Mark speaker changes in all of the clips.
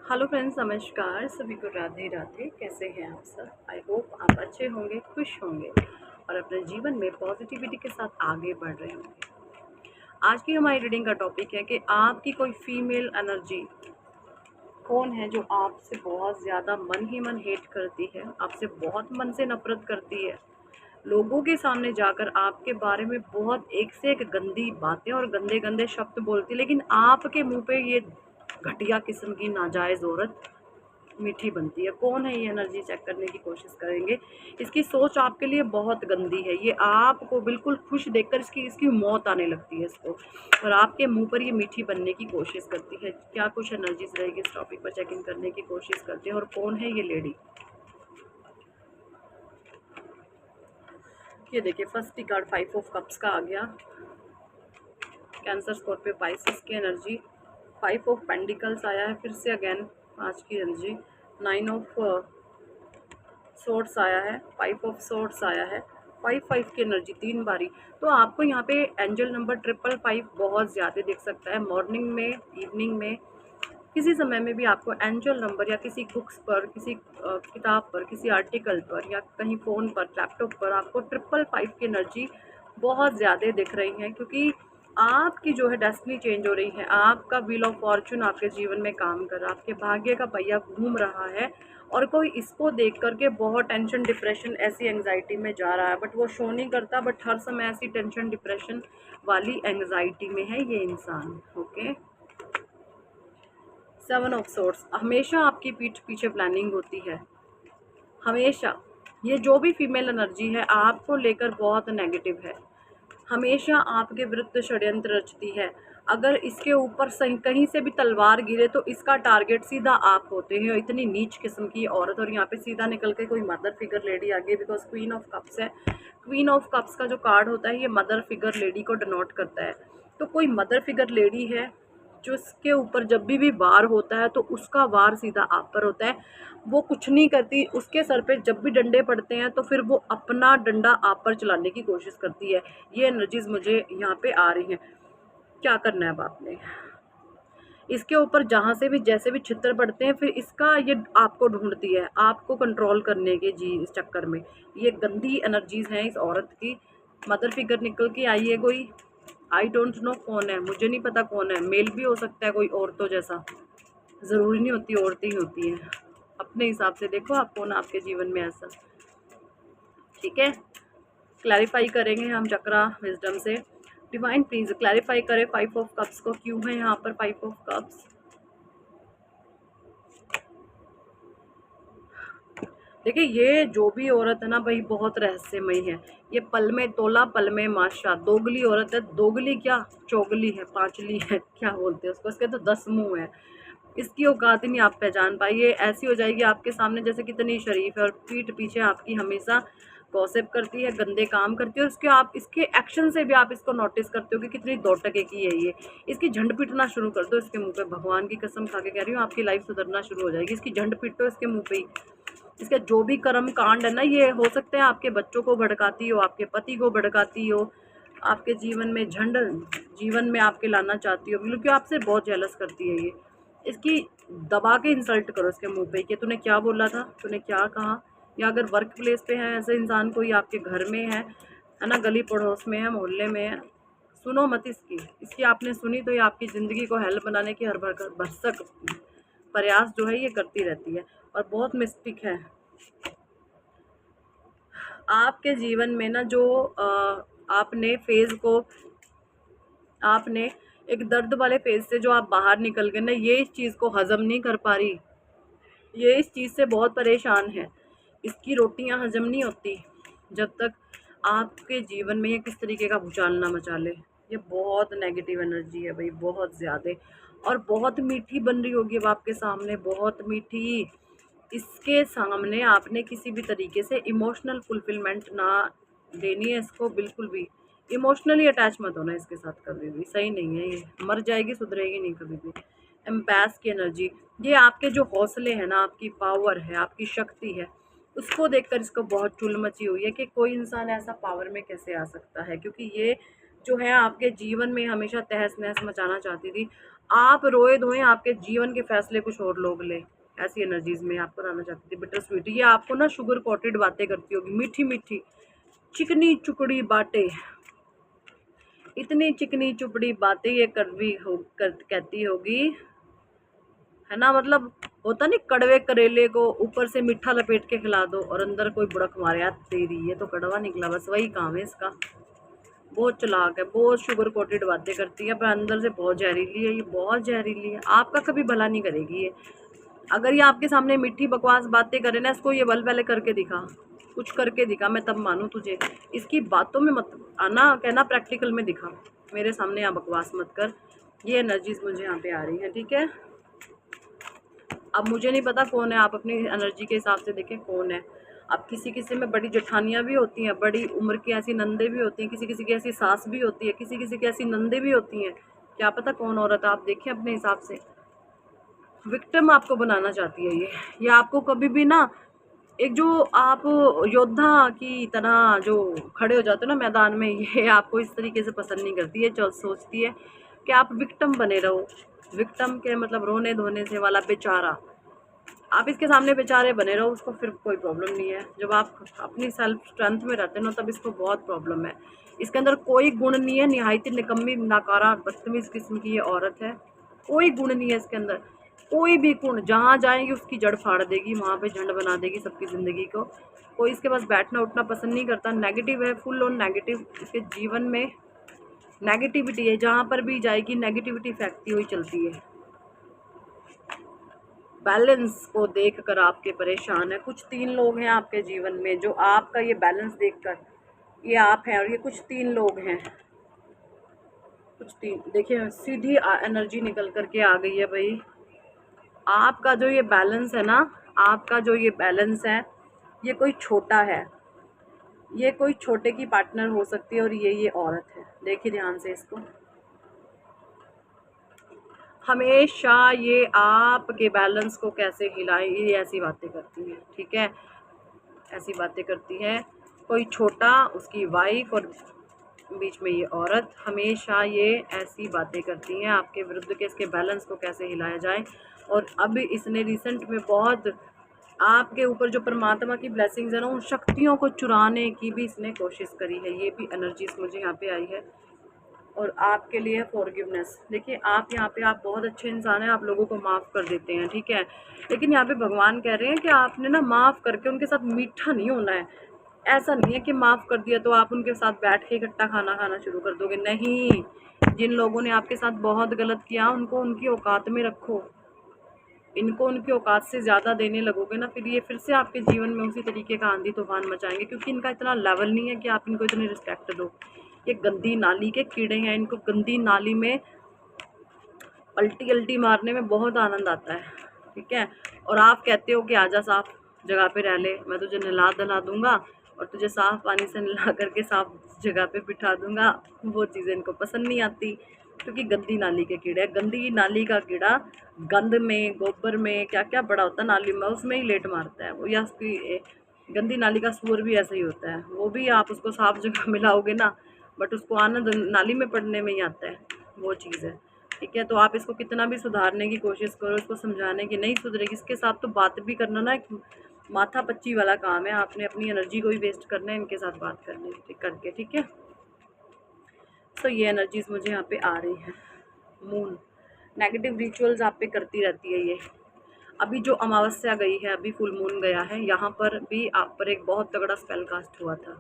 Speaker 1: Hello friends, नमस्कार। सभी को राधे राधे। कैसे हैं आप सब? आई होप आप अच्छे होंगे, खुश होंगे और अपने जीवन में पॉजिटिविटी के साथ आगे बढ़ रहे होंगे। आज की हमारी रीडिंग का टॉपिक है कि आपकी कोई फीमेल एनर्जी कौन है जो आपसे बहुत ज़्यादा मन ही मन हेट करती है, आपसे बहुत मन से नफरत करती है, लोगों के सामने जाकर आपके बारे में बहुत एक से एक गंदी बातें और गंदे गंदे शब्द बोलती है, लेकिन आपके मुंह पे ये घटिया किस्म की नाजायज़ औरत मीठी बनती है। कौन है ये एनर्जी चेक करने की कोशिश करेंगे। इसकी सोच आपके लिए बहुत गंदी है। ये आपको बिल्कुल खुश देखकर इसकी इसकी मौत आने लगती है इसको, और आपके मुंह पर ये मीठी बनने की कोशिश करती है। क्या कुछ एनर्जीज रहेगी इस टॉपिक पर चेक इन करने की कोशिश करते हैं। और कौन है ये लेडी, ये देखिए first he card 5 of cups का आ गया। कैंसर, स्कॉर्पियो, पाइसेस की एनर्जी। 5 ऑफ पेंडिकल्स आया है फिर से अगेन, आज की एनर्जी। 9 ऑफ सोर्ट्स आया है, 5 ऑफ सोर्ट्स आया है, 5 की एनर्जी 3 बारी। तो आपको यहाँ पे एंजल नंबर 555 बहुत ज़्यादा दिख सकता है। मॉर्निंग में, इवनिंग में, किसी समय में भी आपको एंजल नंबर या किसी बुक्स पर, किसी किताब पर, किसी आर्टिकल पर या कहीं फ़ोन पर, लैपटॉप पर आपको 555 की एनर्जी बहुत ज़्यादा दिख रही है, क्योंकि आपकी जो है डेस्टिनी चेंज हो रही है। आपका व्हील ऑफ फॉर्चून आपके जीवन में काम कर रहा है, आपके भाग्य का पहिया घूम रहा है, और कोई इसको देख करके बहुत टेंशन, डिप्रेशन, ऐसी एंग्जाइटी में जा रहा है, बट वो शो नहीं करता। बट हर समय ऐसी टेंशन, डिप्रेशन वाली एंग्जाइटी में है ये इंसान। Okay, 7 of sorts. हमेशा आपकी पीठ पीछे प्लानिंग होती है, हमेशा। ये जो भी फीमेल एनर्जी है आपको लेकर बहुत नेगेटिव है, हमेशा आपके विरुद्ध षड्यंत्र रचती है। अगर इसके ऊपर कहीं से भी तलवार गिरे तो इसका टारगेट सीधा आप होते हैं। इतनी नीच किस्म की औरत, और यहाँ पे सीधा निकल के कोई मदर फिगर लेडी आ गई, बिकॉज क्वीन ऑफ कप्स है। क्वीन ऑफ कप्स का जो कार्ड होता है ये मदर फिगर लेडी को डिनोट करता है। तो कोई मदर फिगर लेडी है जो इसके ऊपर जब भी वार होता है तो उसका वार सीधा आप पर होता है। वो कुछ नहीं करती, उसके सर पे जब भी डंडे पड़ते हैं तो फिर वो अपना डंडा आप पर चलाने की कोशिश करती है। ये एनर्जीज मुझे यहाँ पे आ रही हैं। क्या करना है अब आपने, इसके ऊपर जहाँ से भी जैसे भी छितर पड़ते हैं फिर इसका ये आपको ढूंढती है, आपको कंट्रोल करने के जी इस चक्कर में। ये गंदी एनर्जीज हैं इस औरत की। मदर फिगर निकल के आई है कोई, आई डोंट नो कौन है, मुझे नहीं पता कौन है। मेल भी हो सकता है, कोई औरतों जैसा, ज़रूरी नहीं होती, औरतें ही होती हैं। अपने हिसाब से देखो आप कौन आपके जीवन में ऐसा। ठीक है, क्लैरिफाई करेंगे हम चक्रा विजडम से। डिवाइन प्लीज क्लैरिफाई करें 5 ऑफ कप्स को, क्यों है यहाँ पर 5 ऑफ कप्स। देखिए ये जो भी औरत है ना भाई, बहुत रहस्यमयी है। ये पल में तोला पल में माशा, दोगली औरत है। दोगली क्या, चोगली है, पांचली है, क्या बोलते हैं उसको, इसके तो 10 मुंह है। इसकी औकात ही नहीं आप पहचान पाई। ये ऐसी हो जाएगी आपके सामने जैसे कितनी शरीफ है, और पीठ पीछे आपकी हमेशा गॉसिप करती है, गंदे काम करती है। उसके आप इसके एक्शन से भी आप इसको नोटिस करते हो कि कितनी 2 टके की है ये। इसकी झंड पीटना शुरू कर दो इसके मुंह पे, भगवान की कसम खा के कह रही हूँ, आपकी लाइफ सुधरना शुरू हो जाएगी। इसकी झंड पीटो इसके मुंह पे ही। इसका जो भी कर्म कांड है ना, ये हो सकता है आपके बच्चों को भड़काती हो, आपके पति को भड़काती हो, आपके जीवन में झंड जीवन में आपके लाना चाहती हो, क्योंकि आपसे बहुत जेलस करती है ये। इसकी दबा के इंसल्ट करो इसके मुंह पे कि तूने क्या बोला था, तूने क्या कहा। या अगर वर्क प्लेस पे है ऐसे इंसान, कोई आपके घर में है ना, गली पड़ोस में है, मोहल्ले में है, सुनो मत इसकी। इसकी आपने सुनी तो ये आपकी ज़िंदगी को हेल बनाने की हर भरसक प्रयास जो है ये करती रहती है, और बहुत मिस्टेक है आपके जीवन में ना। जो आपने फेज़ को, आपने एक दर्द वाले फेज़ से जो आप बाहर निकल गए ना, ये इस चीज़ को हज़म नहीं कर पा रही। ये इस चीज़ से बहुत परेशान है। इसकी रोटियां हज़म नहीं होती जब तक आपके जीवन में ये किस तरीके का भूचाल ना मचा ले। ये बहुत नेगेटिव एनर्जी है भाई, बहुत ज़्यादा, और बहुत मीठी बन रही होगी अब आपके सामने, बहुत मीठी। इसके सामने आपने किसी भी तरीके से इमोशनल फुलफिलमेंट ना देनी है इसको, बिल्कुल भी इमोशनली अटैच मत होना इसके साथ, कभी भी सही नहीं है। ये मर जाएगी, सुधरेगी नहीं कभी भी। एम्पैस की एनर्जी, ये आपके जो हौसले हैं ना, आपकी पावर है, आपकी शक्ति है, उसको देखकर इसको बहुत चुल मची हुई है कि कोई इंसान ऐसा पावर में कैसे आ सकता है। क्योंकि ये जो है आपके जीवन में हमेशा तहस नहस मचाना चाहती थी। आप रोए धोए आपके जीवन के फैसले कुछ और लोग ले, ऐसी एनर्जीज में आपको रहना चाहती थी। बिटर स्वीट, ये आपको ना शुगर कोटेड बातें करती होगी, मीठी मीठी चिकनी चुकड़ी बातें, इतनी चिकनी चुपड़ी बातें ये कहती होगी, है ना। मतलब होता नहीं, कड़वे करेले को ऊपर से मीठा लपेट के खिला दो और अंदर कोई बुड़क मारे, यार तेरी ये तो कड़वा निकला, बस वही काम है इसका। बहुत चालाक है, बहुत शुगर कोटेड बातें करती है, पर अंदर से बहुत जहरीली है, ये बहुत जहरीली है, आपका कभी भला नहीं करेगी ये। अगर ये आपके सामने मीठी बकवास बातें करे ना, इसको ये बल पहले करके दिखा, कुछ करके दिखा, मैं तब मानूं तुझे। इसकी बातों में मत आना, कहना प्रैक्टिकल में दिखा, मेरे सामने यहाँ बकवास मत कर। ये एनर्जीज मुझे यहाँ पे आ रही हैं, ठीक है। अब मुझे नहीं पता कौन है, आप अपनी एनर्जी के हिसाब से देखें कौन है। अब किसी किसी में बड़ी जेठानियाँ भी होती हैं, बड़ी उम्र की ऐसी नंदे भी होती हैं, किसी किसी की ऐसी सास भी होती है, किसी किसी की ऐसी नंदे भी होती हैं, क्या पता कौन औरत, आप देखें अपने हिसाब से। विक्टिम आपको बनाना चाहती है ये आपको कभी भी ना, एक जो आप योद्धा की तरह जो खड़े हो जाते हो ना मैदान में, ये आपको इस तरीके से पसंद नहीं करती है। सोचती है कि आप विक्टिम बने रहो। विक्टिम के मतलब रोने धोने से वाला बेचारा, आप इसके सामने बेचारे बने रहो, उसको फिर कोई प्रॉब्लम नहीं है। जब आप अपनी सेल्फ स्ट्रेंथ में रहते हो ना, तब इसको बहुत प्रॉब्लम है। इसके अंदर कोई गुण नहीं है, निहायती निकम्मी नाकारा बदतमीज किस्म की ये औरत है, कोई गुण नहीं है इसके अंदर, कोई भी गुण। जहाँ जाएंगी उसकी जड़ फाड़ देगी, वहाँ पे झंड बना देगी सबकी ज़िंदगी को। कोई इसके पास बैठना उठना पसंद नहीं करता, नेगेटिव है, फुल ऑन नेगेटिव। इसके जीवन में नेगेटिविटी है, जहाँ पर भी जाएगी नेगेटिविटी फैक्टी हुई चलती है। बैलेंस को देखकर आपके परेशान है। कुछ 3 लोग हैं आपके जीवन में जो आपका ये बैलेंस देखकर, ये आप हैं और ये कुछ 3 लोग हैं, कुछ 3 देखिए, सीधी एनर्जी निकल करके आ गई है भाई। आपका जो ये बैलेंस है ना, आपका जो ये बैलेंस है, ये कोई छोटा है, ये कोई छोटे की पार्टनर हो सकती है और ये औरत है। देखिए ध्यान से इसको, हमेशा ये आपके बैलेंस को कैसे हिलाए, ये ऐसी बातें करती है, ठीक है, ऐसी बातें करती है। कोई छोटा, उसकी वाइफ और बीच में ये औरत, हमेशा ये ऐसी बातें करती हैं आपके विरुद्ध के इसके बैलेंस को कैसे हिलाया जाए। और अब इसने रिसेंट में बहुत आपके ऊपर जो परमात्मा की ब्लेसिंग्स है ना, उन शक्तियों को चुराने की भी इसने कोशिश करी है। ये भी एनर्जीज मुझे यहाँ पे आई है। और आपके लिए फॉरगिवनेस, देखिए आप यहाँ पे, आप बहुत अच्छे इंसान हैं, आप लोगों को माफ़ कर देते हैं, ठीक है। लेकिन यहाँ पे भगवान कह रहे हैं कि आपने ना माफ़ करके उनके साथ मीठा नहीं होना है। ऐसा नहीं है कि माफ़ कर दिया तो आप उनके साथ बैठ के इकट्ठा खाना खाना शुरू कर दोगे, नहीं। जिन लोगों ने आपके साथ बहुत गलत किया, उनको उनकी औकात में रखो। इनको उनकी औकात से ज़्यादा देने लगोगे ना, फिर ये फिर से आपके जीवन में उसी तरीके का आंधी तूफान मचाएंगे, क्योंकि इनका इतना लेवल नहीं है कि आप इनको इतनी रिस्पेक्ट दो। ये गंदी नाली के कीड़े हैं, इनको गंदी नाली में पलटी अल्टी मारने में बहुत आनंद आता है, ठीक है। और आप कहते हो कि आजा साफ जगह पे रह ले, मैं तुझे नहला धुला दूंगा और तुझे साफ पानी से नहला करके साफ जगह पे बिठा दूंगा। वो चीज़ें इनको पसंद नहीं आती, क्योंकि गंदी नाली के कीड़े, गंदी नाली का कीड़ा गंद में, गोबर में, क्या क्या बड़ा होता है नाली में, उसमें ही लेट मारता है वो। या उसकी गंदी नाली का सूअर भी ऐसा ही होता है, वो भी आप उसको साफ जगह मिलाओगे ना, बट उसको आनंद नाली में पड़ने में ही आता है, वो चीज़ है, ठीक है। तो आप इसको कितना भी सुधारने की कोशिश करो, इसको समझाने की, नहीं सुधरेगी। इसके साथ तो बात भी करना ना एक माथा पच्ची वाला काम है, आपने अपनी एनर्जी को भी वेस्ट करना है इनके साथ बात करने करके, ठीक है। तो ये एनर्जीज मुझे यहाँ पे आ रही हैं। मून नेगेटिव रिचुअल्स आप पे करती रहती है ये। अभी जो अमावस्या गई है, अभी फुल मून गया है, यहाँ पर भी आप पर एक बहुत तगड़ा स्पेल कास्ट हुआ था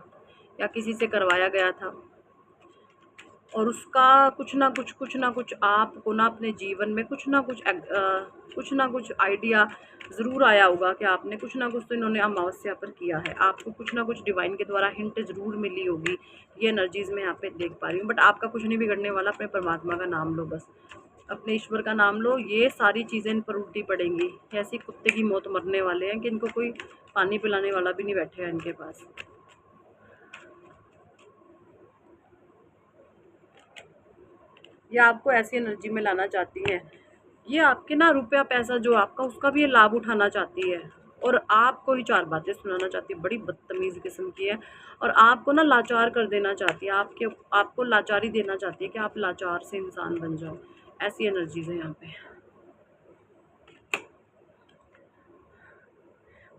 Speaker 1: या किसी से करवाया गया था, और उसका कुछ ना कुछ आपको ना अपने जीवन में कुछ ना कुछ आइडिया ज़रूर आया होगा कि आपने कुछ ना कुछ तो इन्होंने अमावस्या पर किया है। आपको कुछ ना कुछ डिवाइन के द्वारा हिंट ज़रूर मिली होगी। ये एनर्जीज़ में यहाँ पे देख पा रही हूँ। बट आपका कुछ नहीं बिगड़ने वाला, अपने परमात्मा का नाम लो, बस अपने ईश्वर का नाम लो। ये सारी चीज़ें इन पर उल्टी पड़ेंगी। ऐसी कुत्ते की मौत मरने वाले हैं कि इनको कोई पानी पिलाने वाला भी नहीं बैठेगा इनके पास। ये आपको ऐसी एनर्जी में लाना चाहती है। ये आपके ना रुपया पैसा जो आपका, उसका भी ये लाभ उठाना चाहती है और आपको ही 4 बातें सुनाना चाहती है। बड़ी बदतमीज़ किस्म की है और आपको ना लाचार कर देना चाहती है, आपको लाचारी देना चाहती है कि आप लाचार से इंसान बन जाओ। ऐसी एनर्जीज है यहाँ पे।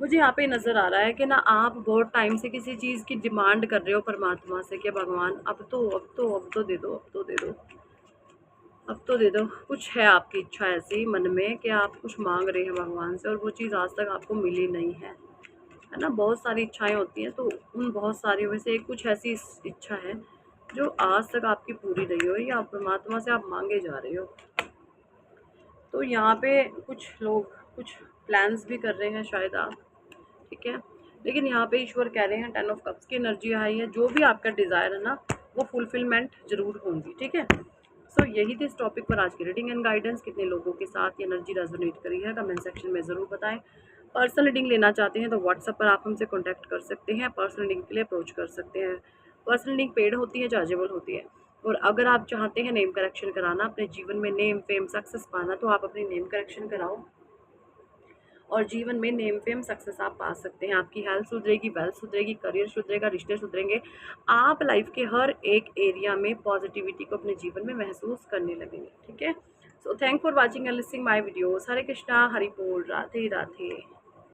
Speaker 1: मुझे यहाँ पे नज़र आ रहा है कि ना आप बहुत टाइम से किसी चीज़ की डिमांड कर रहे हो परमात्मा से कि भगवान अब तो दे दो, अब तो दे दो, अब तो दे दो। कुछ है आपकी इच्छा ऐसी मन में कि आप कुछ मांग रहे हैं भगवान से और वो चीज़ आज तक आपको मिली नहीं है ना। बहुत सारी इच्छाएं होती हैं, तो उन बहुत सारी में से एक कुछ ऐसी इच्छा है जो आज तक आपकी पूरी नहीं हुई या परमात्मा से आप मांगे जा रहे हो। तो यहाँ पे कुछ लोग कुछ प्लान्स भी कर रहे हैं शायद आप, ठीक है। लेकिन यहाँ पे ईश्वर कह रहे हैं 10 ऑफ कप्स की एनर्जी आई है, जो भी आपका डिज़ायर है ना वो फुलफिलमेंट जरूर होंगी, ठीक है। सो यही थी इस टॉपिक पर आज की रीडिंग एंड गाइडेंस। कितने लोगों के साथ ये एनर्जी रेजोनेट करी है कमेंट सेक्शन में ज़रूर बताएं। पर्सनल रीडिंग लेना चाहते हैं तो व्हाट्सएप पर आप हमसे कॉन्टैक्ट कर सकते हैं, पर्सनल रीडिंग के लिए अप्रोच कर सकते हैं। पर्सनल रीडिंग पेड होती है, चार्जेबल होती है। और अगर आप चाहते हैं नेम करेक्शन कराना, अपने जीवन में नेम फेम सक्सेस पाना, तो आप अपनी नेम करेक्शन कराओ और जीवन में नेम फेम सक्सेस आप पा सकते हैं। आपकी हेल्थ सुधरेगी, वेल्थ सुधरेगी, करियर सुधरेगा, रिश्ते सुधरेंगे। आप लाइफ के हर एक एरिया में पॉजिटिविटी को अपने जीवन में महसूस करने लगेंगे, ठीक है। So thank for watching and listening my videos. Hare Krishna, Hari बोल, राधे राधे।